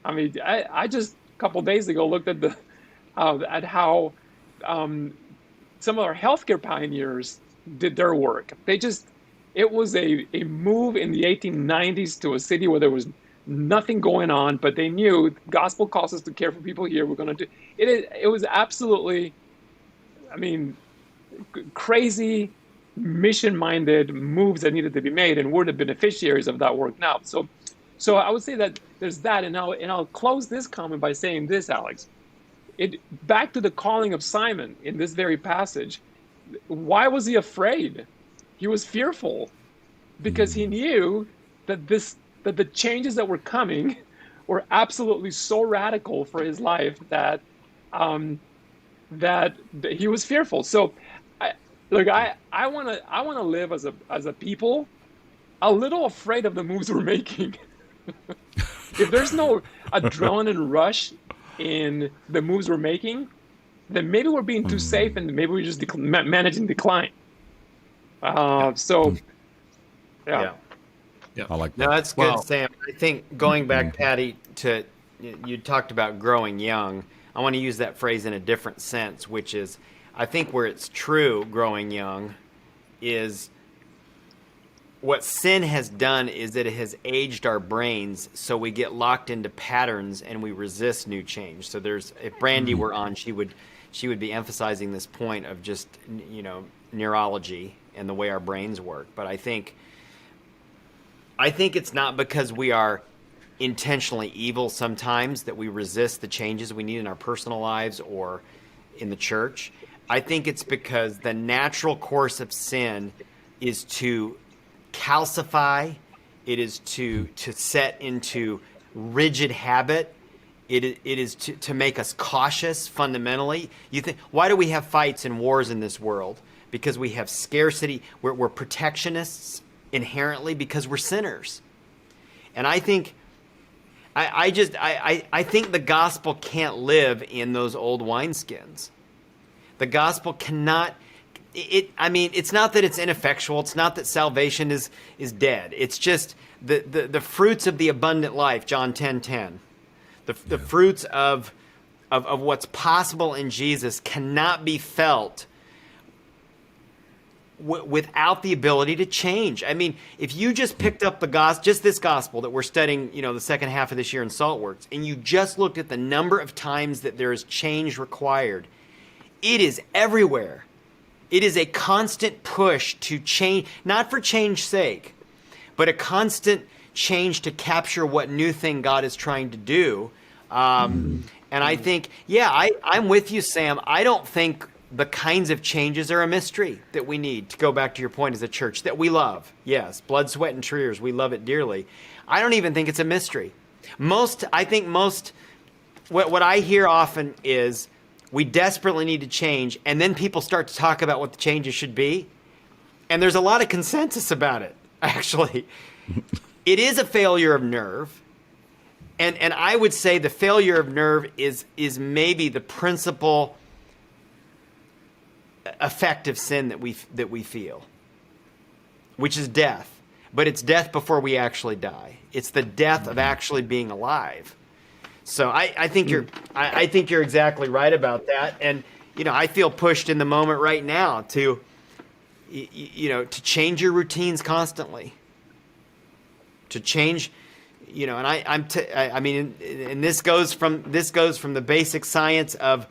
I mean, I just a couple of days ago looked at how some of our healthcare pioneers did their work. It was a move in the 1890s to a city where there was nothing going on, but they knew the gospel calls us to care for people here. We're going to do it. It was absolutely, crazy, mission-minded moves that needed to be made, and we're the beneficiaries of that work now. So I would say that there's that, and I'll close this comment by saying this, Alex. Back to the calling of Simon in this very passage. Why was he afraid? He was fearful because he knew that the changes that were coming were absolutely so radical for his life that he was fearful. So, I want to live as a people a little afraid of the moves we're making. If there's no adrenaline rush in the moves we're making, then maybe we're being too safe, and maybe we're just managing decline. Yeah. I like that. No, that's good, Sam. I think going back, Patty, to you talked about growing young. I want to use that phrase in a different sense, which is, I think where it's true growing young is what sin has done is that it has aged our brains, so we get locked into patterns and we resist new change. So if Brandy were on, she would be emphasizing this point of just, neurology and the way our brains work. But I think it's not because we are intentionally evil sometimes that we resist the changes we need in our personal lives or in the church. I think it's because the natural course of sin is to calcify, it is to set into rigid habit. It is to make us cautious fundamentally. You think, why do we have fights and wars in this world? Because we have scarcity. We're protectionists inherently because we're sinners. And I think I think the gospel can't live in those old wineskins. The gospel cannot. It's not that it's ineffectual. It's not that salvation is dead. It's just the fruits of the abundant life, John 10:10. The fruits of what's possible in Jesus cannot be felt without the ability to change. I mean, if you just picked up the just this gospel that we're studying, the second half of this year in Saltworks, and you just looked at the number of times that there is change required, it is everywhere. It is a constant push to change, not for change's sake, but a constant change to capture what new thing God is trying to do. And I think, I'm with you, Sam. I don't think the kinds of changes are a mystery that we need, to go back to your point, as a church that we love. Yes, blood, sweat, and tears. We love it dearly. I don't even think it's a mystery. What I hear often is we desperately need to change, and then people start to talk about what the changes should be. And there's a lot of consensus about it, actually. It is a failure of nerve. And I would say the failure of nerve is maybe the principal effect of sin that we feel, which is death. But it's death before we actually die. It's the death of actually being alive. So I think you're exactly right about that. And I feel pushed in the moment right now to change your routines constantly. To change, and this goes from the basic science of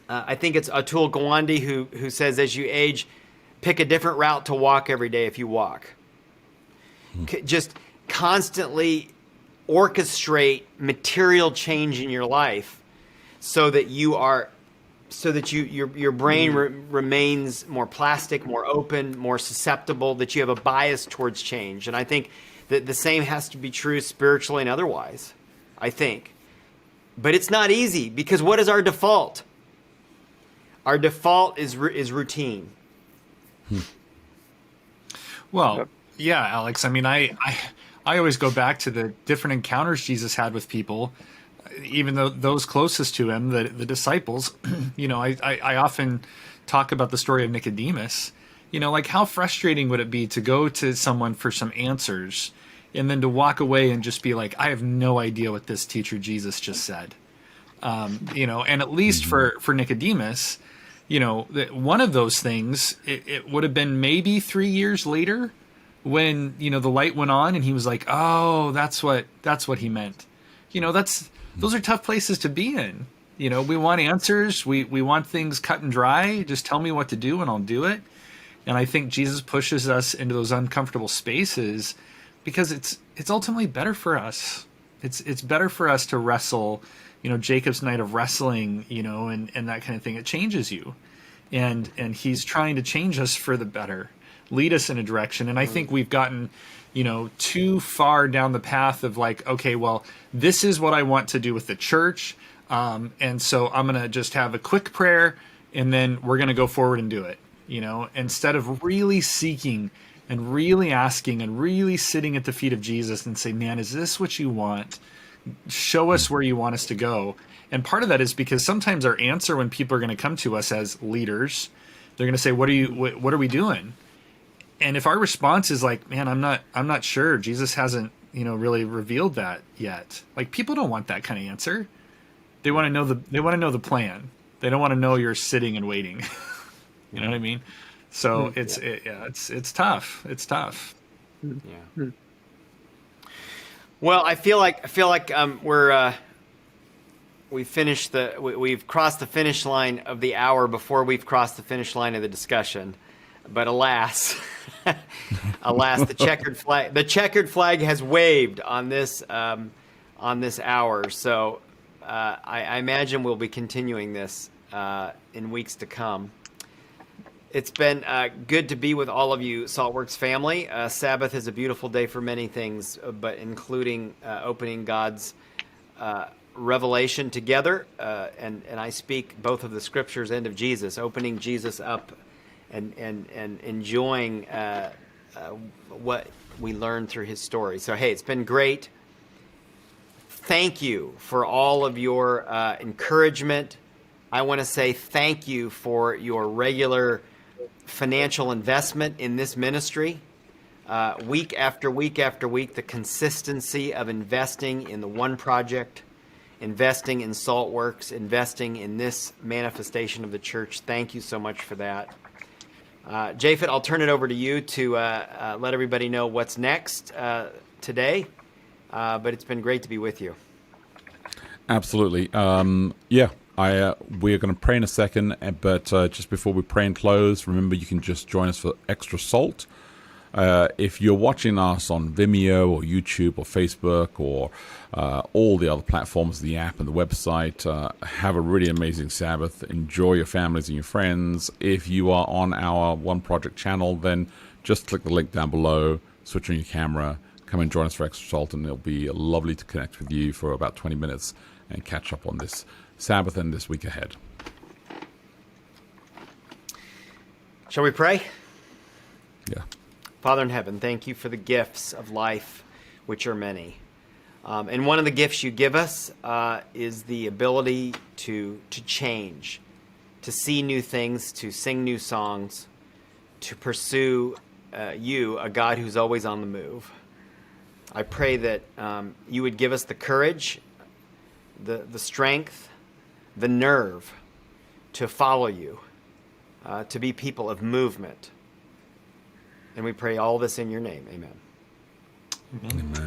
I think it's Atul Gawande who says, as you age, pick a different route to walk every day if you walk. Just constantly orchestrate material change in your life so that your brain remains more plastic, more open, more susceptible, that you have a bias towards change. And I think that the same has to be true spiritually and otherwise, I think. But it's not easy, because what is our default? Our default is routine. Well, yeah, Alex. I mean, I always go back to the different encounters Jesus had with people, even though those closest to him, the disciples. I often talk about the story of Nicodemus. Like, how frustrating would it be to go to someone for some answers and then to walk away and just be like, I have no idea what this teacher Jesus just said. And at least for Nicodemus, one of those those it would have been maybe 3 years later when, the light went on and he was like, oh, that's what he meant. Those are tough places to be in. We want answers. We want things cut and dry. Just tell me what to do and I'll do it. And I think Jesus pushes us into those uncomfortable spaces because it's ultimately better for us. It's better for us to wrestle, Jacob's night of wrestling, and that kind of thing. It changes you. And he's trying to change us for the better, lead us in a direction. And I think we've gotten, too far down the path of like, okay, well, this is what I want to do with the church. And so I'm going to just have a quick prayer and then we're going to go forward and do it, instead of really seeking and really asking and really sitting at the feet of Jesus and say, man, is this what you want? Show us where you want us to go. And part of that is because sometimes our answer when people are going to come to us as leaders, they're going to say, what are we doing? And if our response is like, man, I'm not sure, Jesus hasn't, really revealed that yet. Like, people don't want that kind of answer. They want to know the plan. They don't want to know you're sitting and waiting. You know what I mean? So it's tough. It's tough. Yeah. Well, I feel like we've crossed the finish line of the hour before we've crossed the finish line of the discussion. But alas, the checkered flag has waved on this hour. So I imagine we'll be continuing this in weeks to come. It's been good to be with all of you, Saltworks family. Sabbath is a beautiful day for many things, but including opening God's revelation together. And I speak both of the scriptures and of Jesus, opening Jesus up and enjoying what we learned through his story. So, hey, it's been great. Thank you for all of your encouragement. I want to say thank you for your regular financial investment in this ministry. Week after week after week, the consistency of investing in the One Project, investing in Saltworks, investing in this manifestation of the church. Thank you so much for that. Japhet, I'll turn it over to you to let everybody know what's next today. But it's been great to be with you. Absolutely. We're going to pray in a second, but just before we pray and close, remember you can just join us for Extra Salt. If you're watching us on Vimeo or YouTube or Facebook or all the other platforms, the app and the website, have a really amazing Sabbath. Enjoy your families and your friends. If you are on our One Project channel, then just click the link down below, switch on your camera, come and join us for Extra Salt, and it'll be lovely to connect with you for about 20 minutes and catch up on this Sabbath and this week ahead. Shall we pray? Yeah. Father in heaven, thank you for the gifts of life, which are many. And one of the gifts you give us is the ability to change, to see new things, to sing new songs, to pursue you, a God who's always on the move. I pray that you would give us the courage, the strength, the nerve to follow you, to be people of movement. And we pray all this in your name. Amen. Amen.